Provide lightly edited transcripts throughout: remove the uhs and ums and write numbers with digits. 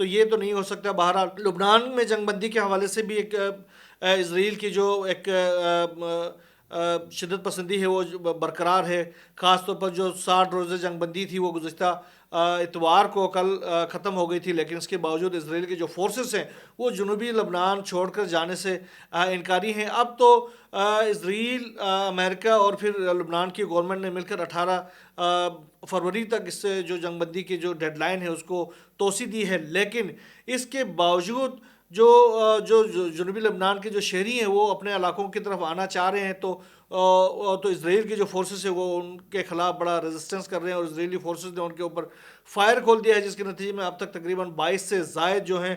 تو یہ تو نہیں ہو سکتا. بہرحال لبنان میں جنگ بندی کے حوالے سے بھی ایک اسرائیل کی جو ایک شدت پسندی ہے وہ برقرار ہے. خاص طور پر جو 60 روزہ جنگ بندی تھی وہ گزشتہ اتوار کو کل ختم ہو گئی تھی، لیکن اس کے باوجود اسرائیل کے جو فورسز ہیں وہ جنوبی لبنان چھوڑ کر جانے سے انکاری ہیں. اب تو اسرائیل، امریکہ اور پھر لبنان کی گورنمنٹ نے مل کر 18 فروری تک اس سے جو جنگ بندی کی جو ڈیڈ لائن ہے اس کو توسیع دی ہے. لیکن اس کے باوجود جو جنوبی لبنان کے جو شہری ہیں وہ اپنے علاقوں کی طرف آنا چاہ رہے ہیں، تو اسرائیل کے جو فورسز ہیں وہ ان کے خلاف بڑا ریزسٹنس کر رہے ہیں، اور اسرائیلی فورسز نے ان کے اوپر فائر کھول دیا ہے، جس کے نتیجے میں اب تک تقریباً 22 سے زائد جو ہیں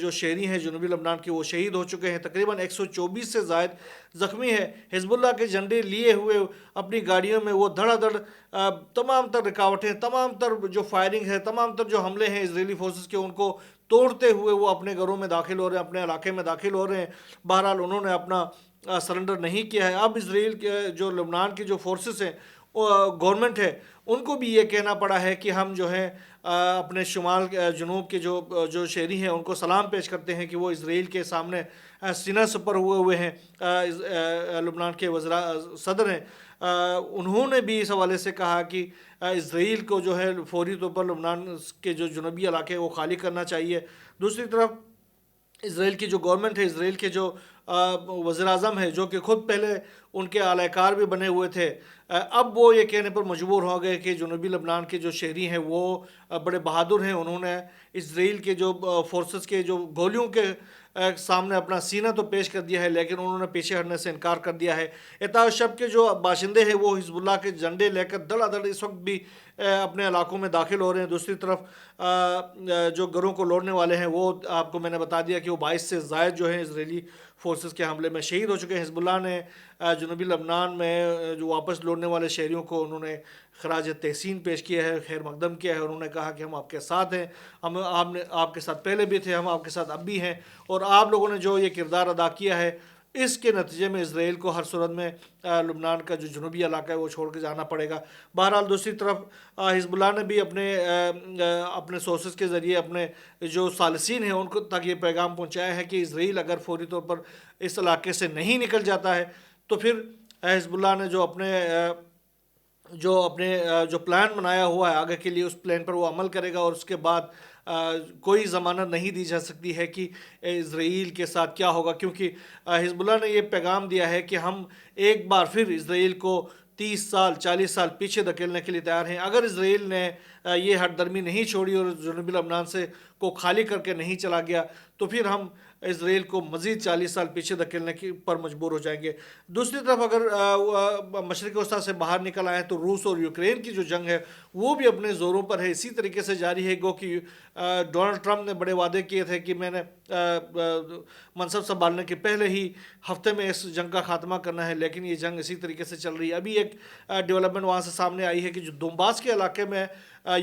جو شہری ہیں جنوبی لبنان کے وہ شہید ہو چکے ہیں. تقریباً 124 سے زائد زخمی ہیں. حزب اللہ کے جھنڈے لیے ہوئے اپنی گاڑیوں میں وہ دھڑا دھڑ تمام تر رکاوٹیں، تمام تر جو فائرنگ ہے، تمام تر جو حملے ہیں اسرائیلی فورسز کے، ان کو توڑتے ہوئے وہ اپنے گھروں میں داخل ہو رہے ہیں، اپنے علاقے میں داخل ہو رہے ہیں. بہرحال انہوں نے اپنا سرنڈر نہیں کیا ہے. اب اسرائیل کے جو لبنان کی جو فورسز ہیں، گورنمنٹ ہے، ان کو بھی یہ کہنا پڑا ہے کہ ہم جو ہیں اپنے شمال جنوب کے جو شہری ہیں ان کو سلام پیش کرتے ہیں کہ وہ اسرائیل کے سامنے سینہ سپر ہوئے ہیں. لبنان کے صدر ہیں، انہوں نے بھی اس حوالے سے کہا کہ اسرائیل کو جو ہے فوری طور پر لبنان کے جو جنوبی علاقے ہیں وہ خالی کرنا چاہیے. دوسری طرف اسرائیل کی جو گورنمنٹ ہے، اسرائیل کے جو وزیر اعظم ہے، جو کہ خود پہلے ان کے اعلی کار بھی بنے ہوئے تھے، اب وہ یہ کہنے پر مجبور ہو گئے کہ جنوبی لبنان کے جو شہری ہیں وہ بڑے بہادر ہیں. انہوں نے اسرائیل کے جو فورسز کے جو گولیوں کے سامنے اپنا سینہ تو پیش کر دیا ہے، لیکن انہوں نے پیچھے ہٹنے سے انکار کر دیا ہے. اتحاد شب کے جو باشندے ہیں وہ حزب اللہ کے جھنڈے لے کر دھڑا دھڑ اس وقت بھی اپنے علاقوں میں داخل ہو رہے ہیں. دوسری طرف جو گھروں کو لوٹنے والے ہیں وہ آپ کو میں نے بتا دیا کہ وہ 22 سے زائد جو ہیں اسرائیلی فورسز کے حملے میں شہید ہو چکے ہیں. حزب اللہ نے جنوبی لبنان میں جو واپس لوٹنے والے شہریوں کو انہوں نے خراج تحسین پیش کیا ہے، خیر مقدم کیا ہے. انہوں نے کہا کہ ہم آپ کے ساتھ ہیں، ہم آپ کے ساتھ پہلے بھی تھے، ہم آپ کے ساتھ اب بھی ہیں، اور آپ لوگوں نے جو یہ کردار ادا کیا ہے اس کے نتیجے میں اسرائیل کو ہر صورت میں لبنان کا جو جنوبی علاقہ ہے وہ چھوڑ کے جانا پڑے گا. بہرحال دوسری طرف حزب اللہ نے بھی اپنے سورسز کے ذریعے اپنے جو صالحین ہیں ان کو تک یہ پیغام پہنچایا ہے کہ اسرائیل اگر فوری طور پر اس علاقے سے نہیں نکل جاتا ہے تو پھر حزب اللہ نے جو پلان بنایا ہوا ہے آگے کے لیے، اس پلان پر وہ عمل کرے گا، اور اس کے بعد کوئی ضمانت نہیں دی جا سکتی ہے کہ اسرائیل کے ساتھ کیا ہوگا. کیونکہ حزب اللہ نے یہ پیغام دیا ہے کہ ہم ایک بار پھر اسرائیل کو 30 سال 40 سال پیچھے دھکیلنے کے لیے تیار ہیں. اگر اسرائیل نے یہ ہٹ درمی نہیں چھوڑی اور جنوبی لبنان سے کو خالی کر کے نہیں چلا گیا تو پھر ہم اسرائیل کو مزید 40 سال پیچھے دھکیلنے پر مجبور ہو جائیں گے. دوسری طرف اگر مشرق وسطیٰ سے باہر نکل آئے تو روس اور یوکرین کی جو جنگ ہے وہ بھی اپنے زوروں پر ہے، اسی طریقے سے جاری ہے. گو کہ ڈونلڈ ٹرمپ نے بڑے وعدے کیے تھے کہ میں نے منصب سنبھالنے کے پہلے ہی ہفتے میں اس جنگ کا خاتمہ کرنا ہے، لیکن یہ جنگ اسی طریقے سے چل رہی ہے. ابھی ایک ڈیولپمنٹ وہاں سے سامنے آئی ہے کہ جو دونباس کے علاقے میں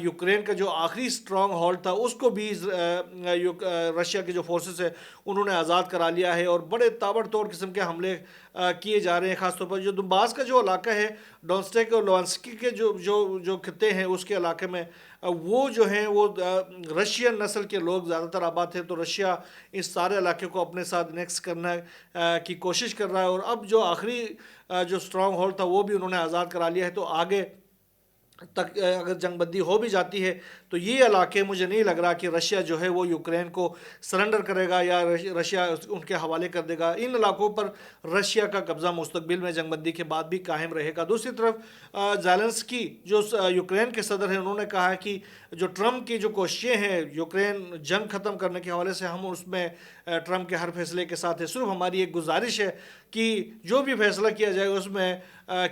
یوکرین کا جو آخری سٹرانگ ہولڈ تھا اس کو بھی رشیا کے جو فورسز ہیں انہوں نے آزاد کرا لیا ہے، اور بڑے تابڑ توڑ قسم کے حملے کیے جا رہے ہیں. خاص طور پر جو دونباس کا جو علاقہ ہے، ڈونسٹیک اور لوانسکی کے جو خطے ہیں اس کے علاقے میں وہ جو ہیں وہ رشین نسل کے لوگ زیادہ تر آباد تھے، تو رشیا اس سارے علاقے کو اپنے ساتھ انیکس کرنا کی کوشش کر رہا ہے. اور اب جو آخری جو سٹرانگ ہولڈ تھا وہ بھی انہوں نے آزاد کرا لیا ہے. تو آگے تک اگر جنگ بندی ہو بھی جاتی ہے تو یہ علاقے مجھے نہیں لگ رہا کہ رشیا جو ہے وہ یوکرین کو سرنڈر کرے گا یا رشیا ان کے حوالے کر دے گا. ان علاقوں پر رشیا کا قبضہ مستقبل میں جنگ بندی کے بعد بھی قائم رہے گا. دوسری طرف زیلنسکی جو یوکرین کے صدر ہیں انہوں نے کہا ہے کہ جو ٹرمپ کی جو کوششیں ہیں یوکرین جنگ ختم کرنے کے حوالے سے، ہم اس میں ٹرمپ کے ہر فیصلے کے ساتھ ہیں. صرف ہماری ایک گزارش ہے کہ جو بھی فیصلہ کیا جائے اس میں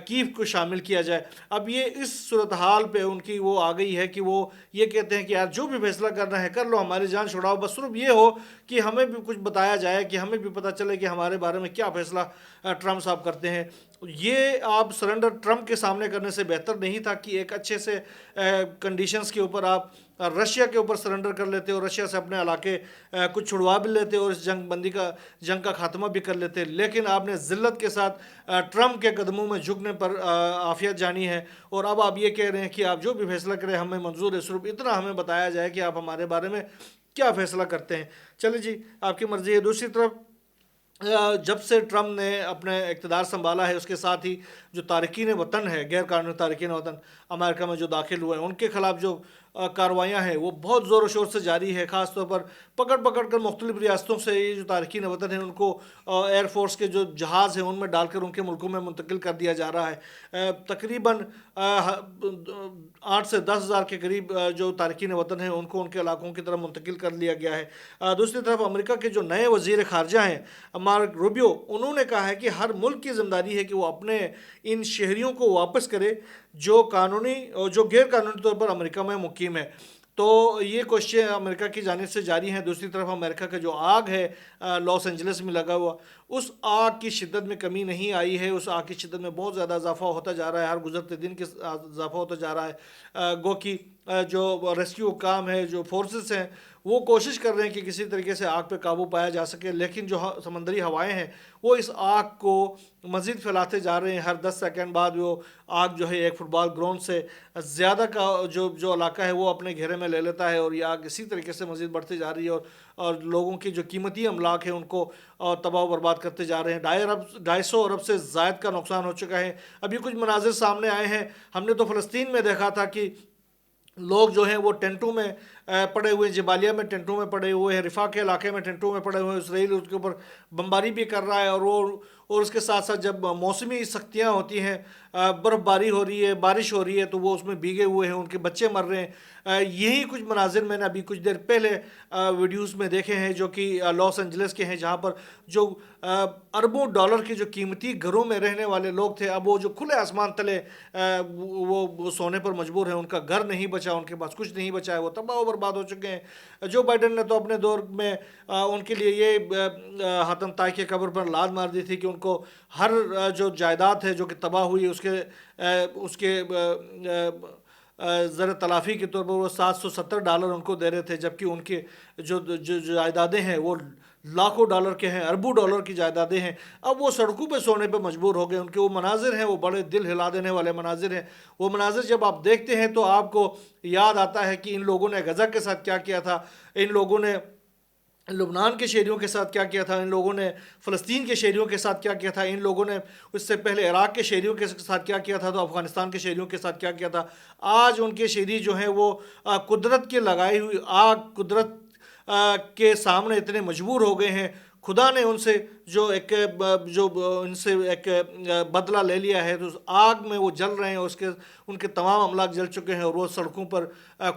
کیف کو شامل کیا جائے. اب یہ اس صورتحال پہ ان کی وہ آ گئی ہے کہ وہ یہ کہتے ہیں کہ یار جو بھی فیصلہ کرنا ہے کر لو، ہماری جان چھڑاؤ، بس صرف یہ ہو کہ ہمیں بھی کچھ بتایا جائے، کہ ہمیں بھی پتہ چلے کہ ہمارے بارے میں کیا فیصلہ ٹرمپ صاحب کرتے ہیں. یہ آپ سرنڈر ٹرمپ کے سامنے کرنے سے بہتر نہیں تھا کہ ایک اچھے سے کنڈیشنز کے اوپر آپ رشیا کے اوپر سرنڈر کر لیتے اور رشیا سے اپنے علاقے کچھ چھڑوا بھی لیتے اور اس جنگ کا خاتمہ بھی کر لیتے. لیکن آپ نے ذلت کے ساتھ ٹرمپ کے قدموں میں جھکنے پر عافیت جانی ہے، اور اب آپ یہ کہہ رہے ہیں کہ آپ جو بھی فیصلہ کریں ہمیں منظور ہے، صرف اتنا ہمیں بتایا جائے کہ آپ ہمارے بارے میں کیا فیصلہ کرتے ہیں. چلے جی آپ کی مرضی ہے. دوسری طرف جب سے ٹرمپ نے اپنے اقتدار سنبھالا ہے اس کے ساتھ ہی جو تارکین وطن ہے، غیر قانونی تارکین وطن امریکہ میں جو داخل ہوئے ہیں، ان کے خلاف جو کارروائیاں ہیں وہ بہت زور و شور سے جاری ہے. خاص طور پر پکڑ پکڑ کر مختلف ریاستوں سے یہ جو تارکین وطن ہیں ان کو ایئر فورس کے جو جہاز ہیں ان میں ڈال کر ان کے ملکوں میں منتقل کر دیا جا رہا ہے. تقریباً 8 سے 10 ہزار کے قریب جو تارکین وطن ہیں ان کو ان کے علاقوں کی طرف منتقل کر لیا گیا ہے. دوسری طرف امریکہ کے جو نئے وزیر خارجہ ہیں مارک روبیو، انہوں نے کہا ہے کہ ہر ملک کی ذمہ داری ہے کہ وہ اپنے ان شہریوں کو واپس کرے جو قانونی اور جو غیر قانونی طور پر امریکہ میں مقیم ہے. تو یہ کوششیں امریکہ کی جانب سے جاری ہیں. دوسری طرف امریکہ کا جو آگ ہے لاس اینجلس میں لگا ہوا، اس آگ کی شدت میں کمی نہیں آئی ہے. اس آگ کی شدت میں بہت زیادہ اضافہ ہوتا جا رہا ہے، ہر گزرتے دن کے اضافہ ہوتا جا رہا ہے. گو کہ جو ریسکیو کام ہے، جو فورسز ہیں، وہ کوشش کر رہے ہیں کہ کسی طریقے سے آگ پہ قابو پایا جا سکے، لیکن جو سمندری ہوائیں ہیں وہ اس آگ کو مزید پھیلاتے جا رہے ہیں. ہر 10 سیکنڈ بعد وہ آگ جو ہے 1 فٹ بال گراؤنڈ سے زیادہ کا جو علاقہ ہے وہ اپنے گھیرے میں لے لیتا ہے، اور یہ آگ اسی طریقے سے مزید بڑھتی جا رہی ہے اور لوگوں کی جو قیمتی املاک ہیں ان کو تباہ و برباد کرتے جا رہے ہیں. 250 ارب سے زائد کا نقصان ہو چکا ہے. ابھی کچھ مناظر سامنے آئے ہیں. ہم نے تو فلسطین میں دیکھا تھا کہ لوگ جو ہیں وہ ٹینٹوں میں پڑے ہوئے ہیں، جبالیہ میں ٹینٹوں میں پڑے ہوئے ہیں، رفاح کے علاقے میں ٹینٹوں میں پڑے ہوئے ہیں. اسرائیل اس کے اوپر بمباری بھی کر رہا ہے، اور اس کے ساتھ ساتھ جب موسمی سختیاں ہوتی ہیں، برف باری ہو رہی ہے، بارش ہو رہی ہے، تو وہ اس میں بھیگے ہوئے ہیں، ان کے بچے مر رہے ہیں. یہی کچھ مناظر میں نے ابھی کچھ دیر پہلے ویڈیوز میں دیکھے ہیں جو کہ لاس اینجلس کے ہیں، جہاں پر جو اربوں ڈالر کے جو قیمتی گھروں میں رہنے والے لوگ تھے، اب وہ جو کھلے آسمان تلے وہ سونے پر مجبور ہیں. ان کا گھر نہیں بچا، ان کے پاس کچھ نہیں بچا ہے، وہ تباہ و برباد ہو چکے ہیں. جو بائیڈن نے تو اپنے دور میں ان کے لیے یہ حاتم طائی کی قبر پر لاد مار دی تھی کہ ان کو ہر جو جائیداد ہے جو کہ تباہ ہوئی اس کے زر تلافی کے طور پر وہ $770 ان کو دے رہے تھے، جبکہ ان کے جو جائیدادیں ہیں وہ لاکھوں ڈالر کے ہیں، اربوں ڈالر کی جائیدادیں ہیں. اب وہ سڑکوں پہ سونے پہ مجبور ہو گئے. ان کے وہ مناظر ہیں وہ بڑے دل ہلا دینے والے مناظر ہیں. وہ مناظر جب آپ دیکھتے ہیں تو آپ کو یاد آتا ہے کہ ان لوگوں نے غزہ کے ساتھ کیا کیا تھا، ان لوگوں نے لبنان کے شہریوں کے ساتھ کیا کیا تھا، ان لوگوں نے فلسطین کے شہریوں کے ساتھ کیا کیا تھا، ان لوگوں نے اس سے پہلے عراق کے شہریوں کے ساتھ کیا کیا تھا، تو افغانستان کے شہریوں کے ساتھ کیا کیا تھا. آج ان کے شہری جو ہیں وہ قدرت کی لگائی ہوئی آگ، قدرت کے سامنے اتنے مجبور ہو گئے ہیں. خدا نے ان سے جو ان سے ایک بدلہ لے لیا ہے، تو اس آگ میں وہ جل رہے ہیں، ان کے تمام املاک جل چکے ہیں، اور وہ سڑکوں پر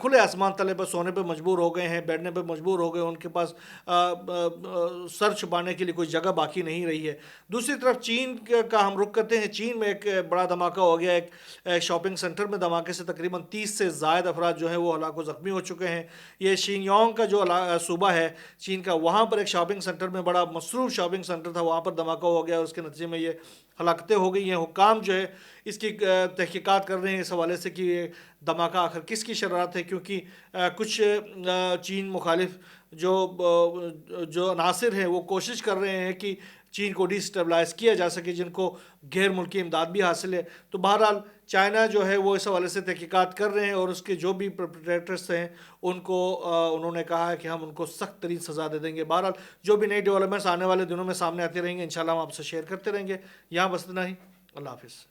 کھلے آسمان تلے پر سونے پہ مجبور ہو گئے ہیں، بیٹھنے پہ مجبور ہو گئے. ان کے پاس سر چھپانے کے لیے کوئی جگہ باقی نہیں رہی ہے. دوسری طرف چین کا ہم رخ کرتے ہیں. چین میں ایک بڑا دھماکہ ہو گیا. ایک شاپنگ سینٹر میں دھماکے سے تقریباً 30 سے زائد افراد جو ہیں وہ ہلاک و زخمی ہو چکے ہیں. یہ شینیانگ کا جو صوبہ ہے چین کا، وہاں پر ایک شاپنگ سینٹر میں، بڑا مصروف شاپنگ سینٹر تھا، وہاں پر دھماکہ ہو گیا، اور اس کے نتیجے میں یہ ہلاکتیں ہو گئی ہیں. حکام جو ہے اس کی تحقیقات کر رہے ہیں اس حوالے سے کہ یہ دھماکہ آخر کس کی شرارت ہے، کیونکہ کچھ چین مخالف جو عناصر ہیں وہ کوشش کر رہے ہیں کہ چین کو ڈی اسٹیبلائز کیا جا سکے، جن کو غیر ملکی امداد بھی حاصل ہے. تو بہرحال چائنا جو ہے وہ اس حوالے سے تحقیقات کر رہے ہیں، اور اس کے جو بھی پرپیٹریٹرس ہیں ان کو انہوں نے کہا ہے کہ ہم ان کو سخت ترین سزا دے دیں گے. بہرحال جو بھی نئی ڈیولپمنٹس آنے والے دنوں میں سامنے آتی رہیں گے انشاءاللہ ہم آپ سے شیئر کرتے رہیں گے. یہاں بس اتنا ہی. اللہ حافظ.